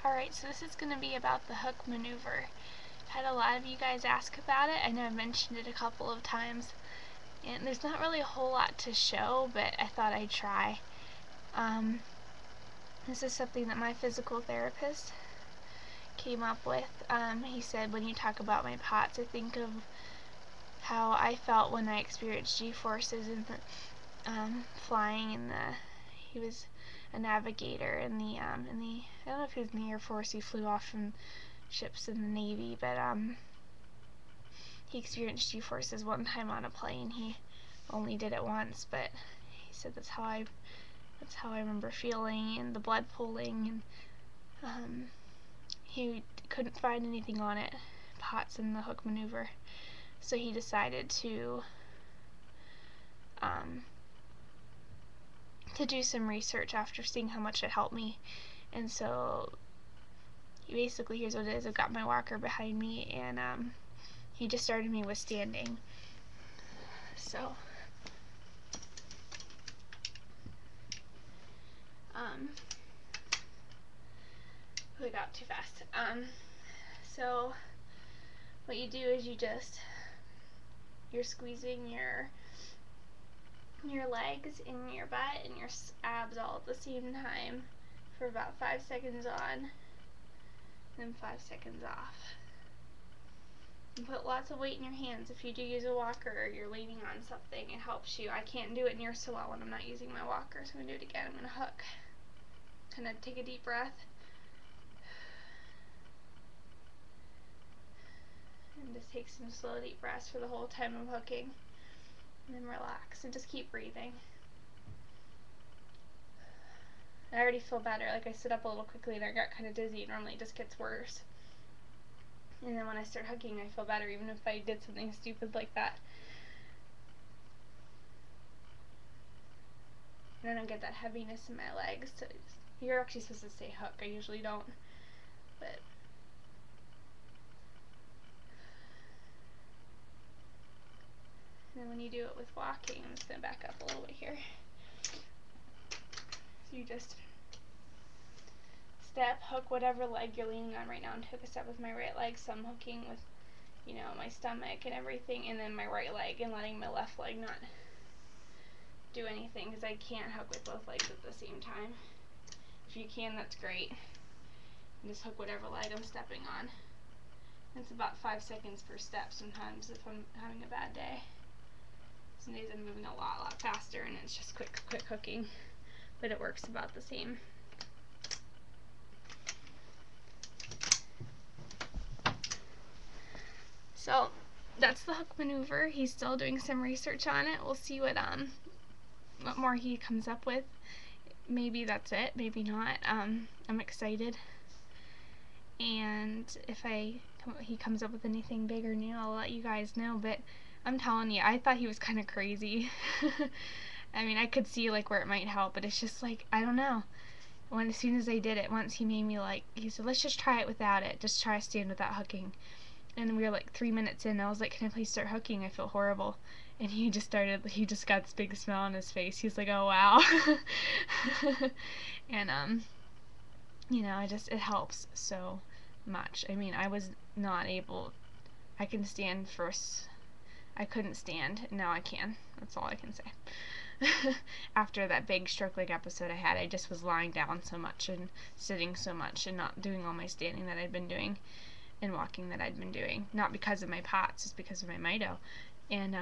Alright, so this is going to be about the hook maneuver. Had a lot of you guys ask about it. I know I've mentioned it a couple of times. And there's not really a whole lot to show, but I thought I'd try. This is something that my physical therapist came up with. He said, when you talk about my POTS, I think of how I felt when I experienced G-forces in the flying in the. He was a navigator in the I don't know if he was in the Air Force. He flew off from ships in the Navy, but he experienced G-forces one time on a plane. He only did it once, but he said that's how I remember feeling, and the blood pooling, and he couldn't find anything on it, POTS and the hook maneuver, so he decided to do some research after seeing how much it helped me. And so basically, here's what it is. I've got my walker behind me, and he just started me with standing. So we got too fast. So what you do is you're squeezing your legs and your butt and your abs all at the same time for about 5 seconds on, then 5 seconds off. And put lots of weight in your hands. If you do use a walker or you're leaning on something, it helps you. I can't do it near so well when I'm not using my walker, so I'm going to do it again. I'm going to hook. Kind of take a deep breath. And just take some slow deep breaths for the whole time I'm hooking. And then relax and just keep breathing. I already feel better. Like, I stood up a little quickly and I got kind of dizzy. Normally it just gets worse. And then when I start hooking, I feel better, even if I did something stupid like that. And I don't get that heaviness in my legs. So you're actually supposed to say hook. I usually don't. But and then when you do it with walking, I'm just going to back up a little bit here. So you just step, hook whatever leg you're leaning on right now, and took a step with my right leg, so I'm hooking with, you know, my stomach and everything, and then my right leg, and letting my left leg not do anything, because I can't hook with both legs at the same time. If you can, that's great. And just hook whatever leg I'm stepping on. It's about 5 seconds per step sometimes if I'm having a bad day. Some days I'm moving a lot faster, and it's just quick hooking, but it works about the same. So that's the hook maneuver. He's still doing some research on it. We'll see what more he comes up with. Maybe that's it, maybe not. I'm excited, and if he comes up with anything big or new, I'll let you guys know. But I'm telling you, I thought he was kind of crazy. I mean, I could see like where it might help, but it's just like, I don't know. As soon as I did it once, he made me he said, let's just try it without it. Just try a stand without hooking. And we were like 3 minutes in, and I was like, can I please start hooking? I feel horrible. And he just got this big smile on his face. He's like, oh wow. And you know, it helps so much. I mean, I was not able, I can stand first. I couldn't stand, now I can. That's all I can say. After that big stroke leg episode I had, I just was lying down so much and sitting so much and not doing all my standing that I'd been doing and walking that I'd been doing. Not because of my POTS, just because of my mito. And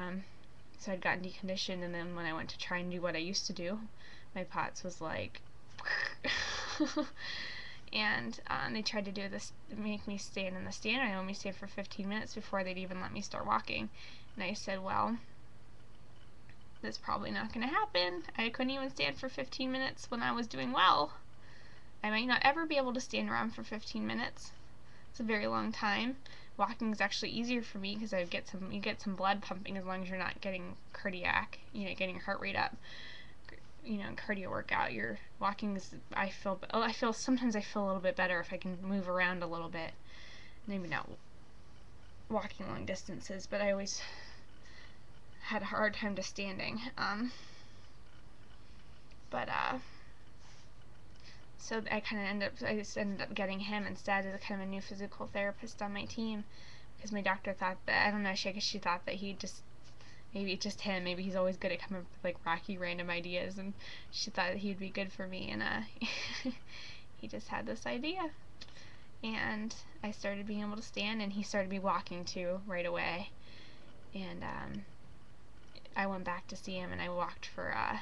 so I'd gotten deconditioned, and then when I went to try and do what I used to do, my POTS was like and they tried to do this, make me stand in the stand. I only stayed for 15 minutes before they'd even let me start walking. And I said, well, that's probably not going to happen. I couldn't even stand for 15 minutes when I was doing well. I might not ever be able to stand around for 15 minutes. It's a very long time. Walking is actually easier for me because you get some blood pumping as long as you're not getting cardiac, you know, getting your heart rate up. You know, cardio workout. Your walking is, sometimes I feel a little bit better if I can move around a little bit. Maybe not walking long distances, but I always had a hard time just standing. so I just ended up getting him instead as a kind of a new physical therapist on my team, because my doctor thought that, I don't know, I guess she thought that maybe it's just him, maybe he's always good at coming up with like wacky random ideas, and she thought that he'd be good for me, and he just had this idea. And I started being able to stand, and he started me walking too right away. And I went back to see him, and I walked for a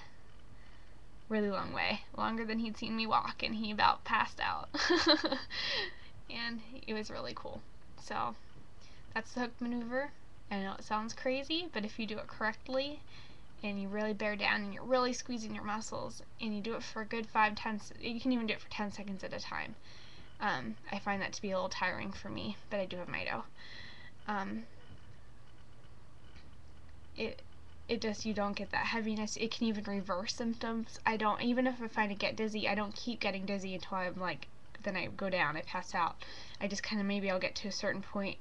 really long way, longer than he'd seen me walk, and he about passed out. And it was really cool. So that's the hook maneuver. I know it sounds crazy, but if you do it correctly and you really bear down and you're really squeezing your muscles and you do it for a good 5-10, you can even do it for 10 seconds at a time. I find that to be a little tiring for me, but I do have Mito. It just, you don't get that heaviness. It can even reverse symptoms. Even if I find I get dizzy, I don't keep getting dizzy until I'm like, then I go down, I pass out. I just kind of, maybe I'll get to a certain point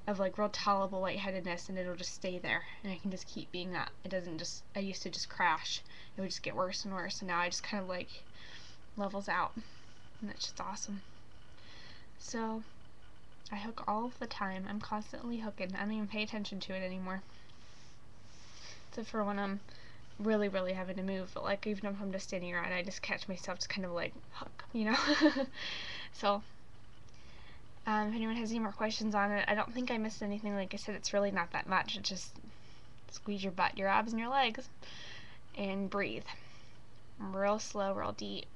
of like real tolerable lightheadedness, and it'll just stay there, and I can just keep being up. It doesn't just, I used to just crash. It would just get worse and worse, and now I just kind of like levels out, and it's just awesome. So I hook all the time. I'm constantly hooking. I don't even pay attention to it anymore. Except for when I'm really, really having to move. But like, even if I'm just standing around, I just catch myself just kind of like hook, you know? So, if anyone has any more questions on it, I don't think I missed anything. Like I said, it's really not that much. It's just squeeze your butt, your abs, and your legs, and breathe. Real slow, real deep.